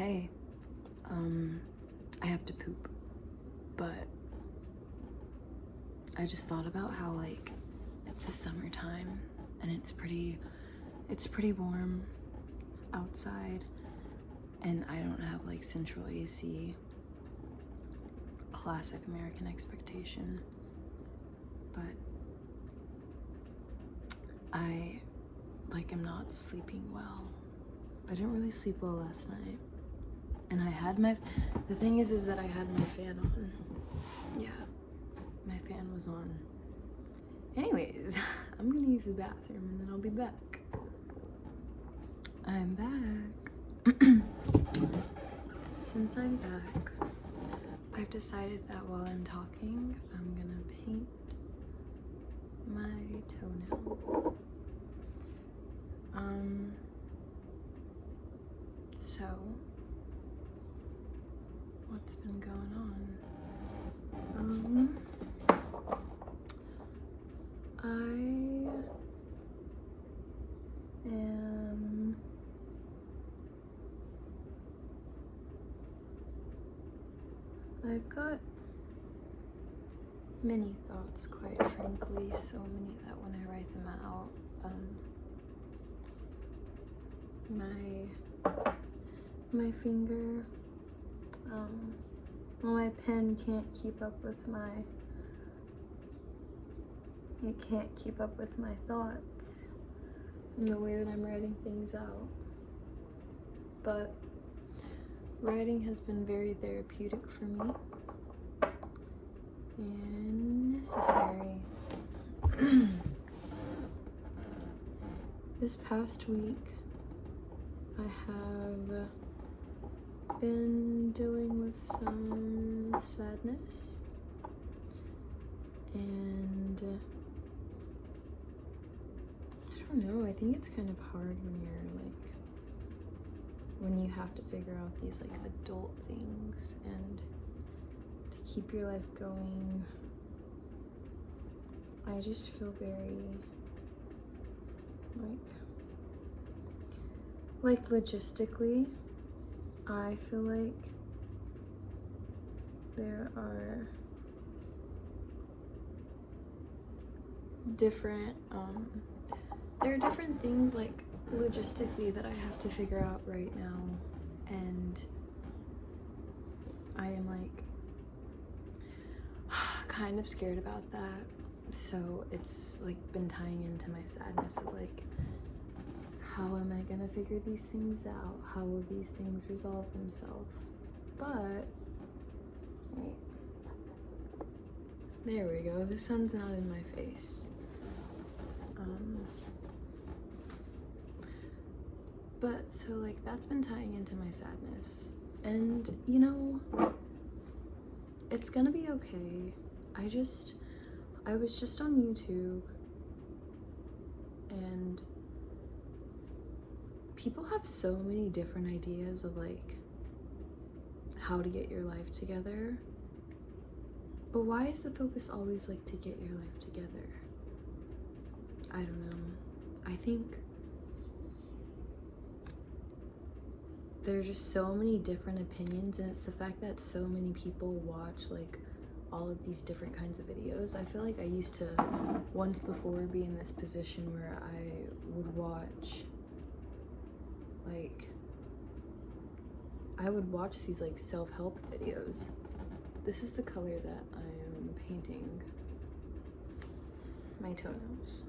Hey, I have to poop, but I just thought about how, like, it's the summertime and it's pretty warm outside, and I don't have like central AC, classic American expectation, but I am not sleeping well. I didn't really sleep well last night. And the thing is that I had my fan on. Yeah, my fan was on. Anyways, I'm gonna use the bathroom and then I'll be back. I'm back. Since I'm back, I've decided that while I'm talking, I'm gonna paint my toenails. So, what's been going on? I've got many thoughts, quite frankly, so many that when I write them out, my finger, my pen can't keep up with my thoughts in the way that I'm writing things out. But writing has been very therapeutic for me and necessary. This past week, I have been dealing with some sadness, and I don't know, I think it's kind of hard when you have to figure out these adult things and to keep your life going. I just feel very logistically, I feel like there are different things logistically that I have to figure out right now, and I am kind of scared about that. So it's been tying into my sadness of how am I gonna figure these things out? How will these things resolve themselves? But wait, there we go. The sun's not in my face. But so that's been tying into my sadness, and it's gonna be okay. I was just on YouTube, and people have so many different ideas of how to get your life together. But why is the focus always to get your life together? I don't know. I think there are just so many different opinions, and it's the fact that so many people watch all of these different kinds of videos. I feel like I used to once before be in this position where I would watch these self-help videos. This is the color that I am painting my toenails.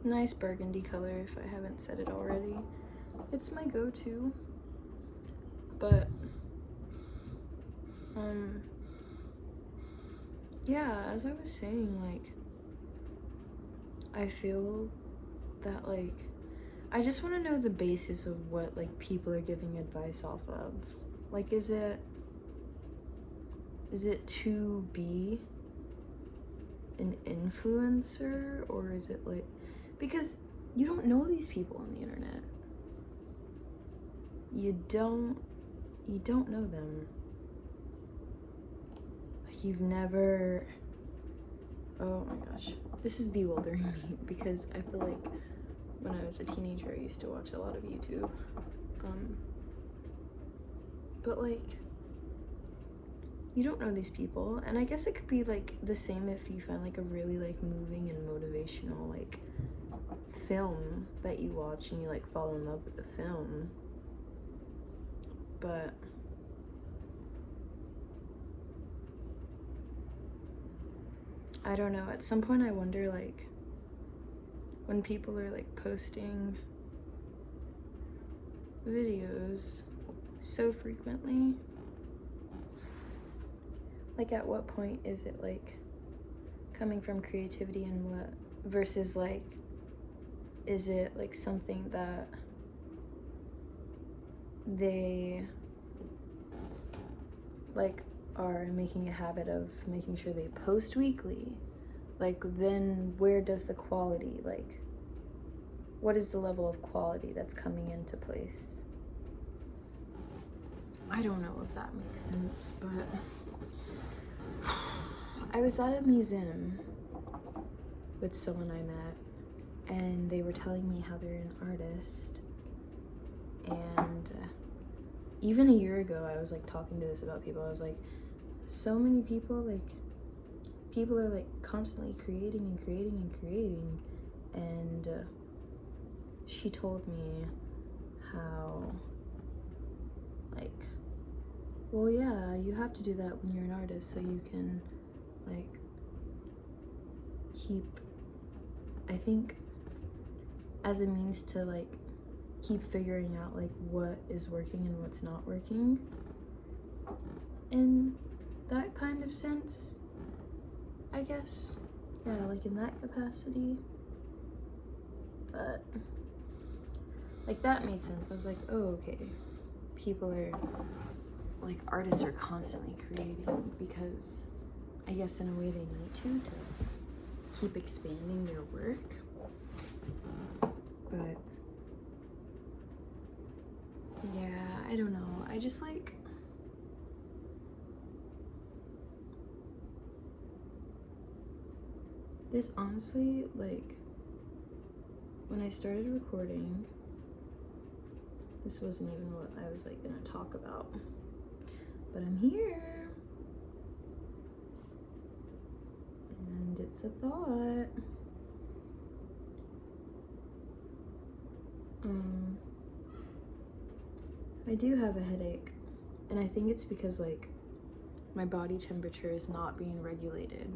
Nice burgundy color, if I haven't said it already. It's my go-to, but yeah, as I was saying, I feel that I just want to know the basis of what people are giving advice off of. Is it to be an influencer, or is it because you don't know these people on the internet. You don't know them. You've never, oh my gosh, this is bewildering me, because I feel when I was a teenager I used to watch a lot of YouTube, But like, you don't know these people, and I guess it could be like the same if you find like a really like moving and motivational like film that you watch and you like fall in love with the film. But I don't know, at some point I wonder, like, when people are like posting videos so frequently, like at what point is it like coming from creativity and what versus like is it like something that they like are making a habit of making sure they post weekly? Like, then where does the quality, like, what is the level of quality that's coming into place? I don't know if that makes sense, but I was at a museum with someone I met, and they were telling me how they're an artist. And even a year ago, I was like talking to this about people. I was like, so many people, like, people are like constantly creating and creating and creating. And she told me how, like, well, yeah, you have to do that when you're an artist so you can, like, keep, I think, as a means to, like, keep figuring out, like, what is working and what's not working. In that kind of sense, I guess. Yeah, like, in that capacity. But, like, that made sense. I was like, oh, okay. People are, like, artists are constantly creating because I guess in a way they need to keep expanding their work. But yeah, I don't know. I just like, this honestly, like, when I started recording, this wasn't even what I was like gonna talk about, but I'm here. And it's a thought. I do have a headache, and I think it's because like my body temperature is not being regulated.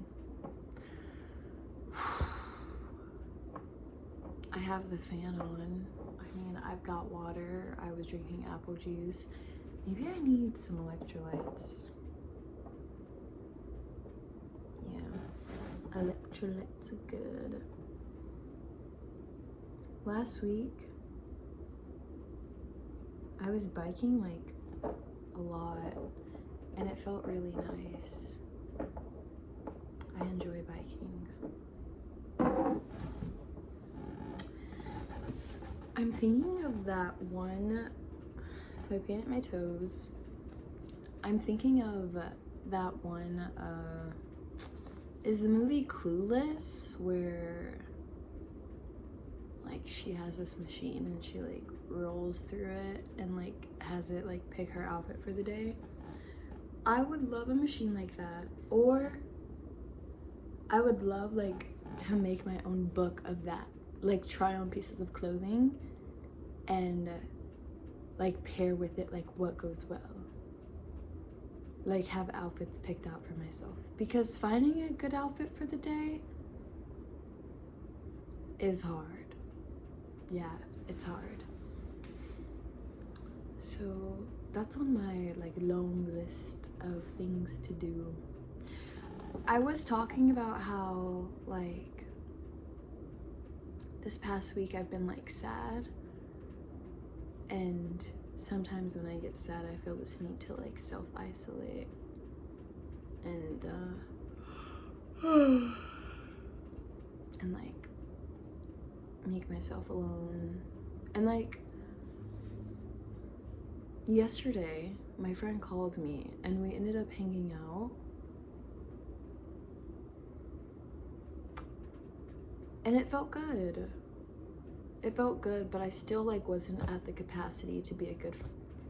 I have the fan on. I mean, I've got water. I was drinking apple juice. Maybe I need some electrolytes. Yeah, electrolytes are good. Last week, I was biking like a lot, and it felt really nice. I enjoy biking. I'm thinking of that one, so I painted my toes. I'm thinking of that one, is the movie Clueless, where like she has this machine and she like rolls through it and like has it like pick her outfit for the day. I would love a machine like that, or I would love like to make my own book of that, like try on pieces of clothing and like pair with it like what goes well, like have outfits picked out for myself, because finding a good outfit for the day is hard. Yeah, it's hard. So that's on my like long list of things to do. I was talking about how like this past week I've been like sad, and sometimes when I get sad I feel this need to like self-isolate and and like make myself alone. And like yesterday my friend called me and we ended up hanging out, and it felt good. It felt good, but I still like wasn't at the capacity to be a good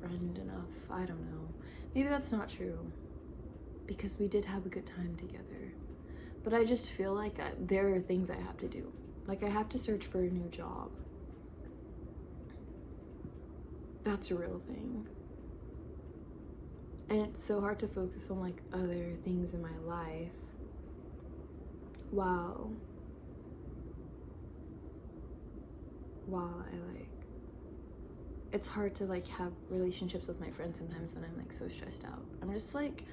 friend enough. I don't know. Maybe that's not true, because we did have a good time together. But I just feel like there are things I have to do. Like, I have to search for a new job. That's a real thing. And it's so hard to focus on like other things in my life while I like, it's hard to like have relationships with my friends sometimes when I'm like so stressed out. I'm just like,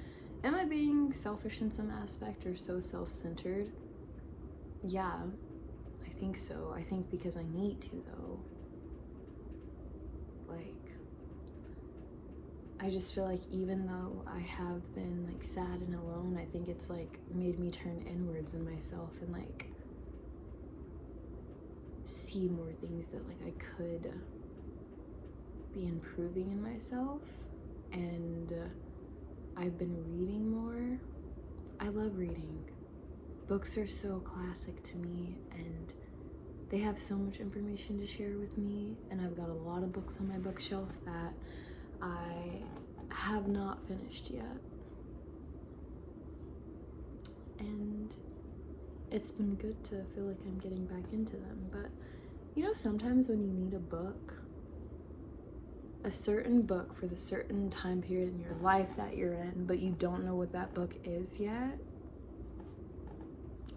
am I being selfish in some aspect or so self-centered? Yeah, I think so. I think because I need to though. Like, I just feel like even though I have been like sad and alone, I think it's like made me turn inwards in myself and like see more things that like I could be improving in myself. And I've been reading more. I love reading. Books are so classic to me, and they have so much information to share with me, and I've got a lot of books on my bookshelf that I have not finished yet. And it's been good to feel like I'm getting back into them. But you know, sometimes when you need a book, a certain book for the certain time period in your life that you're in, but you don't know what that book is yet,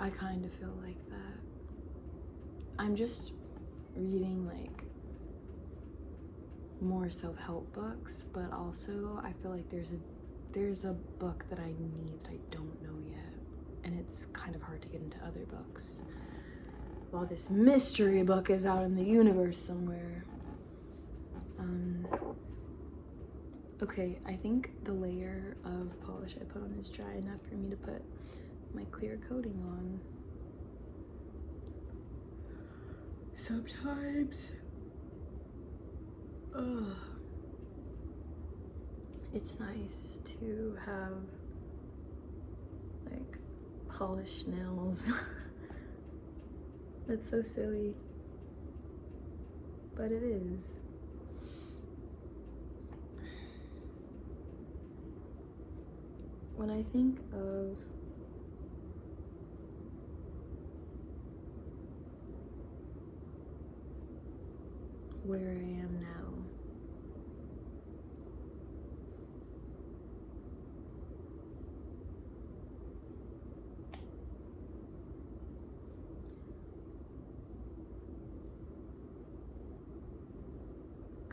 I kind of feel like that. I'm just reading like more self-help books, but also I feel like there's a book that I need that I don't know yet, and it's kind of hard to get into other books while this mystery book is out in the universe somewhere. Okay, I think the layer of polish I put on is dry enough for me to put my clear coating on. Sometimes it's nice to have like polished nails. That's so silly, but it is. When I think of where I am now,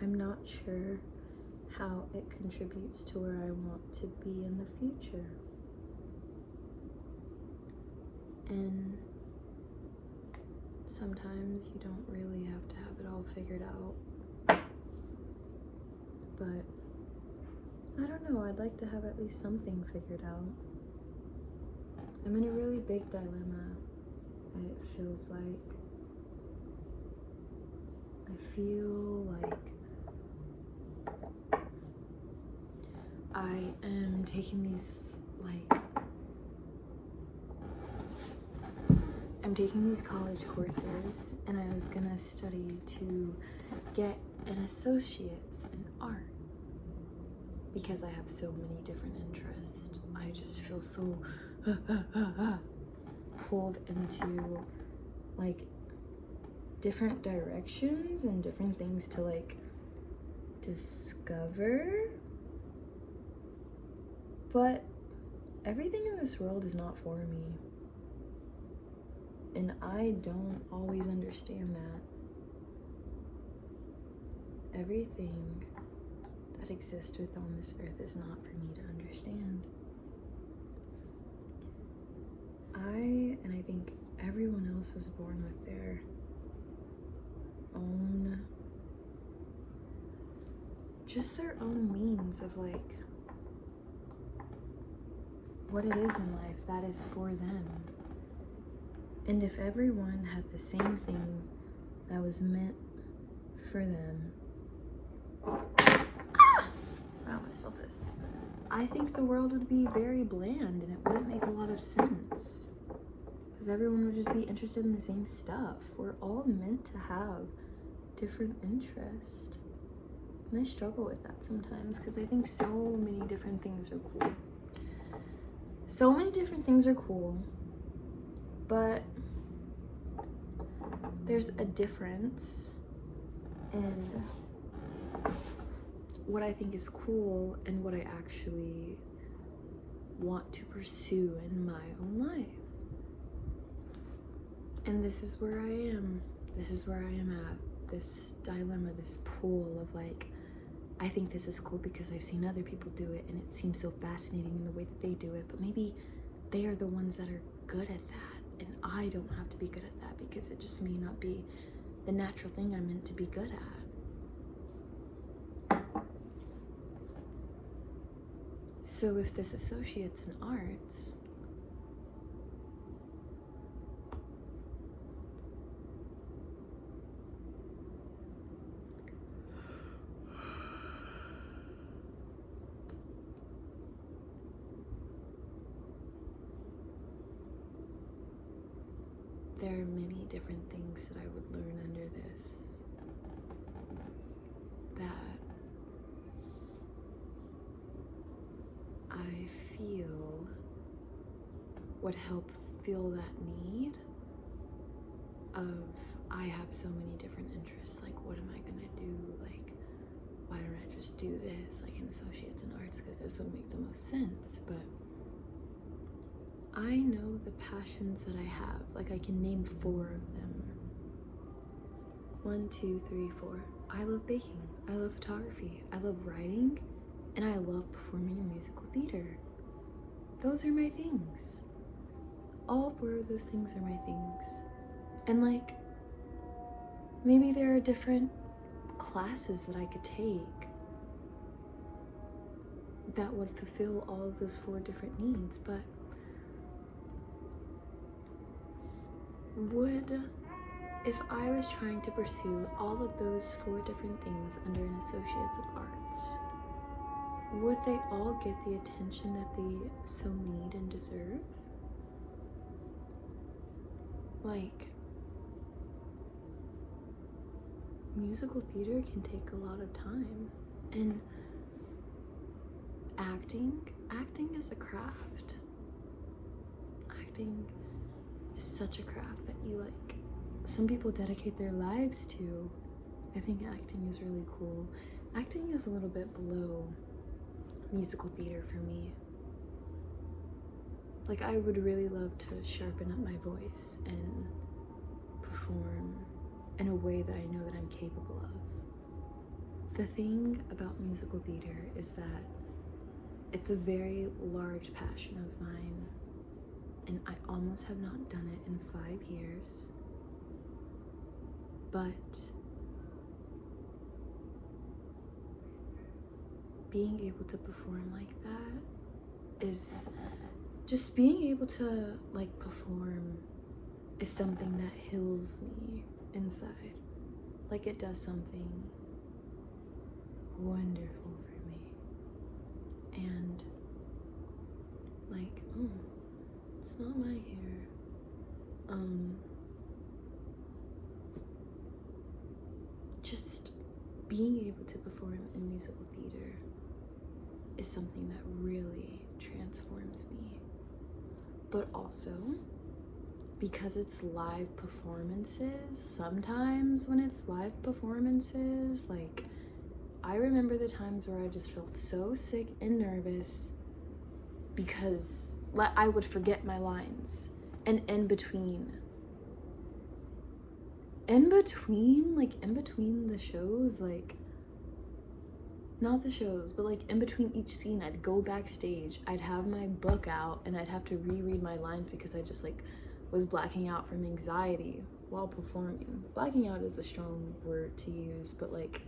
I'm not sure how it contributes to where I want to be in the future. And sometimes you don't really have to have it all figured out. But I don't know, I'd like to have at least something figured out. I'm in a really big dilemma. It feels like I feel like I am taking these college courses, and I was gonna study to get an associate's in art because I have so many different interests. I just feel so pulled into like different directions and different things to like discover. But everything in this world is not for me. And I don't always understand that. Everything that exists on this earth is not for me to understand. And I think everyone else was born with their own means of like what it is in life that is for them. And if everyone had the same thing that was meant for them, I almost spilled this. I think the world would be very bland and it wouldn't make a lot of sense. Because everyone would just be interested in the same stuff. We're all meant to have different interests. And I struggle with that sometimes because I think so many different things are cool. So many different things are cool, but there's a difference in what I think is cool and what I actually want to pursue in my own life. And this is where I am. This is where I am at. This dilemma, this pool of like, I think this is cool because I've seen other people do it and it seems so fascinating in the way that they do it, but maybe they are the ones that are good at that and I don't have to be good at that because it just may not be the natural thing I'm meant to be good at. So if this associate's in arts, there are many different things that I would learn under this that I feel would help fill that need of I have so many different interests, like what am I gonna do, like why don't I just do this like an associate's in arts because this would make the most sense. But I know the passions that I have, like I can name 4 of them. 1, 2, 3, 4. I love baking, I love photography, I love writing, and I love performing in musical theater. Those are my things. All 4 of those things are my things. And like, maybe there are different classes that I could take that would fulfill all of those 4 different needs, but if I was trying to pursue all of those 4 different things under an Associates of Arts, would they all get the attention that they so need and deserve? Like, musical theater can take a lot of time, and acting is a craft. Acting is such a craft that you like, some people dedicate their lives to. I think acting is really cool. Acting is a little bit below musical theater for me. Like, I would really love to sharpen up my voice and perform in a way that I know that I'm capable of. The thing about musical theater is that it's a very large passion of mine, and I almost have not done it in 5 years. But being able to perform like that is just being able to like perform is something that heals me inside. Like, it does something wonderful for me. And like, oh, it's not my hair. Just being able to perform in musical theater is something that really transforms me. But also, because it's live performances, sometimes when it's live performances, like, I remember the times where I just felt so sick and nervous because I would forget my lines. And in between the shows, like, not the shows, but like in between each scene, I'd go backstage, I'd have my book out, and I'd have to reread my lines because I just like was blacking out from anxiety while performing. Blacking out is a strong word to use, but like,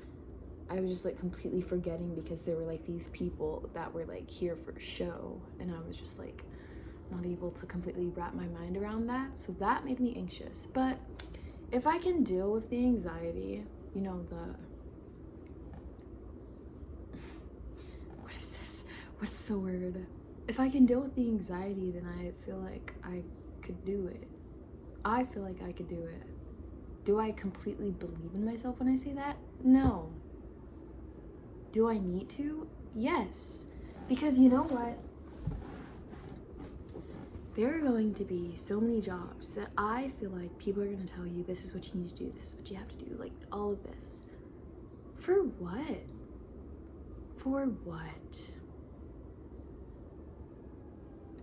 I was just like completely forgetting because there were like these people that were like here for a show, and I was just like not able to completely wrap my mind around that. So that made me anxious. But if I can deal with the anxiety, you know, what's the word? If I can deal with the anxiety, then I feel like I could do it. I feel like I could do it. Do I completely believe in myself when I say that? No. Do I need to? Yes. Because you know what? There are going to be so many jobs that I feel like people are going to tell you, this is what you need to do, this is what you have to do, like all of this. For what? For what?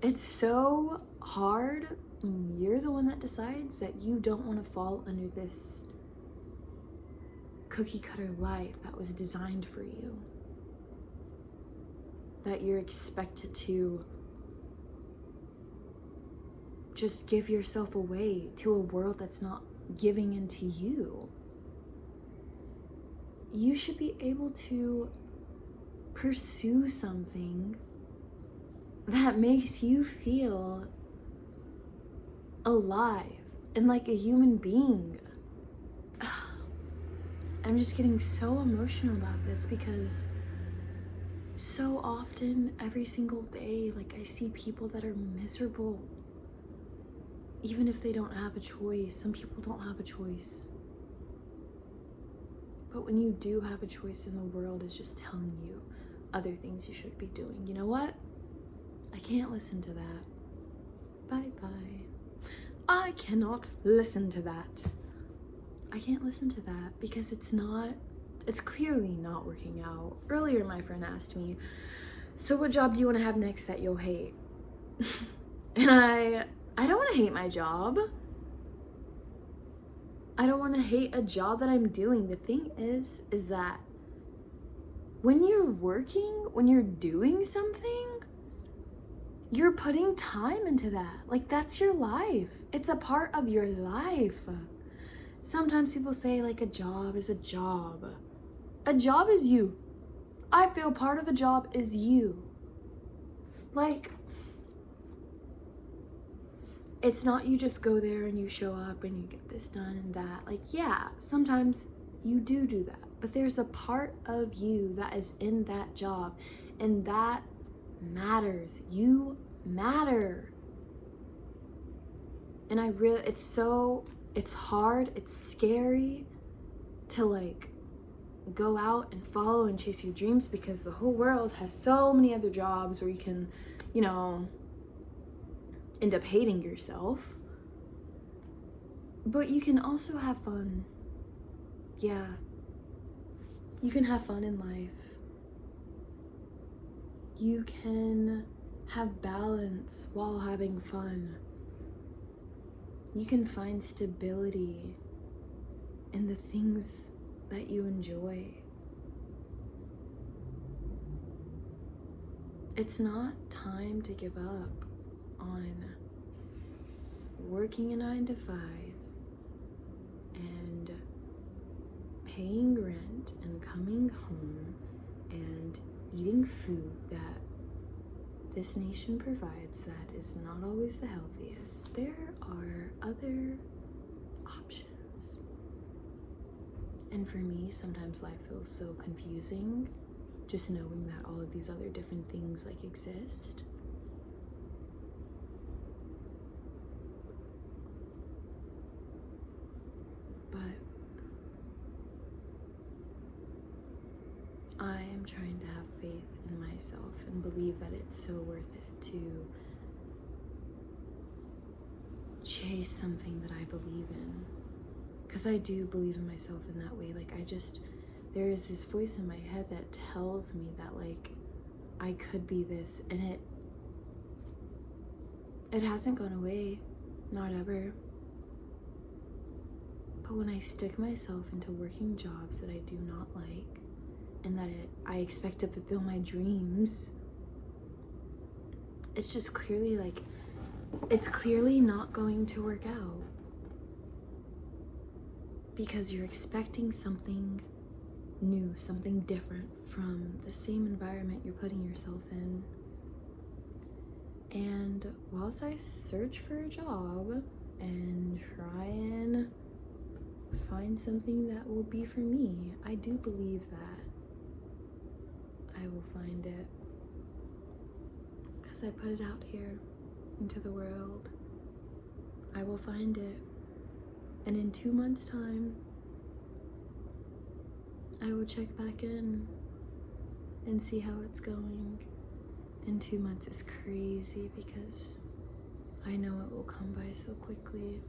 It's so hard when you're the one that decides that you don't want to fall under this cookie cutter life that was designed for you. That you're expected to just give yourself away to a world that's not giving into you. You should be able to pursue something that makes you feel alive and like a human being. I'm just getting so emotional about this because so often, every single day, like I see people that are miserable. Even if they don't have a choice, some people don't have a choice. But when you do have a choice and the world is just telling you other things you should be doing, you know what? I can't listen to that. Bye-bye. I cannot listen to that. I can't listen to that because it's clearly not working out. Earlier, my friend asked me, so what job do you want to have next that you'll hate? And I don't want to hate my job. I don't want to hate a job that I'm doing. The thing is that when you're working, when you're doing something, you're putting time into that. Like, that's your life. It's a part of your life. Sometimes people say, like, a job is a job. A job is you. I feel part of a job is you. Like, it's not you just go there and you show up and you get this done and that. Like, yeah, sometimes you do that. But there's a part of you that is in that job. And that matters. You matter. And it's hard, it's scary to like go out and follow and chase your dreams because the whole world has so many other jobs where you can, end up hating yourself. But you can also have fun. Yeah. You can have fun in life. You can have balance while having fun. You can find stability in the things that you enjoy. It's not time to give up on working a 9-to-5 and paying rent and coming home and eating food that this nation provides that is not always the healthiest. There are other options. And for me, sometimes life feels so confusing, just knowing that all of these other different things like exist. But I am trying to have faith in myself and believe that it's so worth it to chase something that I believe in. Because I do believe in myself in that way. Like, there is this voice in my head that tells me that, like, I could be this, and it hasn't gone away, not ever. But when I stick myself into working jobs that I do not like, and that I expect to fulfill my dreams, it's just clearly not going to work out. Because you're expecting something new, something different from the same environment you're putting yourself in. And whilst I search for a job and try and find something that will be for me, I do believe that I will find it. Because I put it out here into the world. I will find it. And in 2 months' time, I will check back in and see how it's going. And 2 months is crazy because I know it will come by so quickly.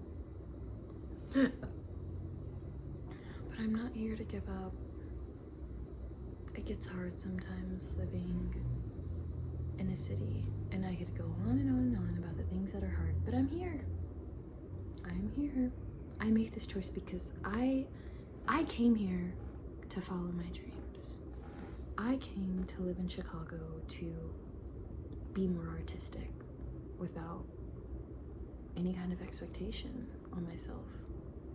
But I'm not here to give up. It gets hard sometimes living in a city, and I could go on and on and on about the things that are hard, but I'm here. I'm here. I make this choice because I came here to follow my dreams. I came to live in Chicago to be more artistic without any kind of expectation on myself,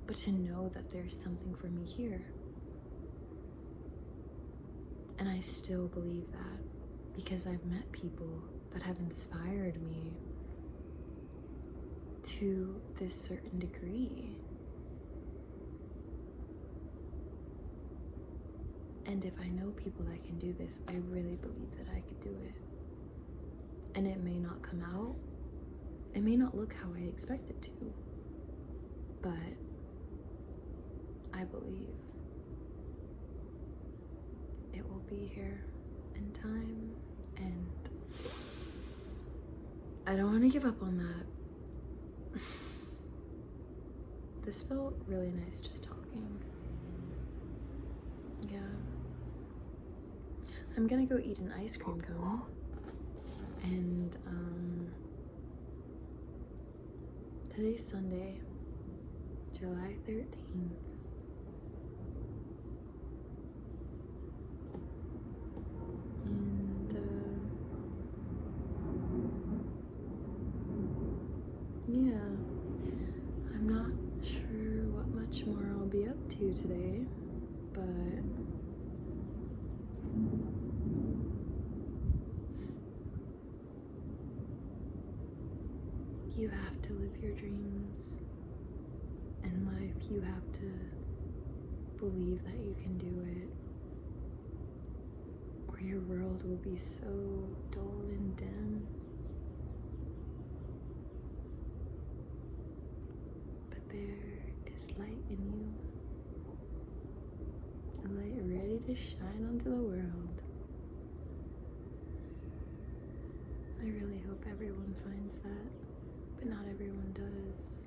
but to know that there's something for me here. And I still believe that because I've met people that have inspired me to this certain degree. And if I know people that can do this, I really believe that I could do it. And it may not come out, it may not look how I expect it to, but I believe it will be here in time, and I don't want to give up on that. This felt really nice just talking. Yeah. I'm gonna go eat an ice cream cone, and today's Sunday, July 13th. And yeah, I'm not sure what much more I'll be up to today, but you have to live your dreams. In life, you have to believe that you can do it, or your world will be so dull and dim. But there is light in you, a light ready to shine onto the world. I really hope everyone finds that, but not everyone does.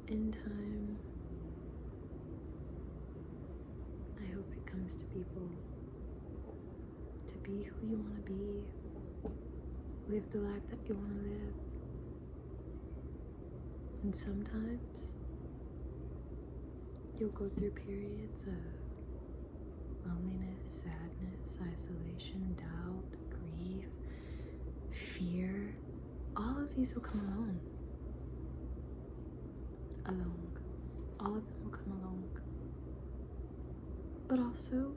In time, I hope it comes to people to be who you want to be, live the life that you want to live. And sometimes you'll go through periods of loneliness, sadness, isolation, doubt, grief, fear. All of these will come along. All of them will come along. But also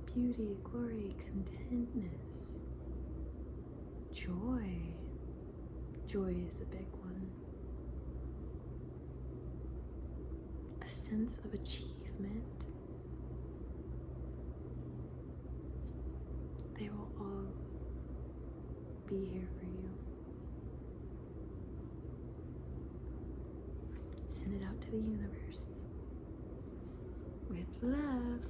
beauty, glory, contentness, joy. Joy is a big one. A sense of achievement. They will all be here for you. Send it out to the universe with love.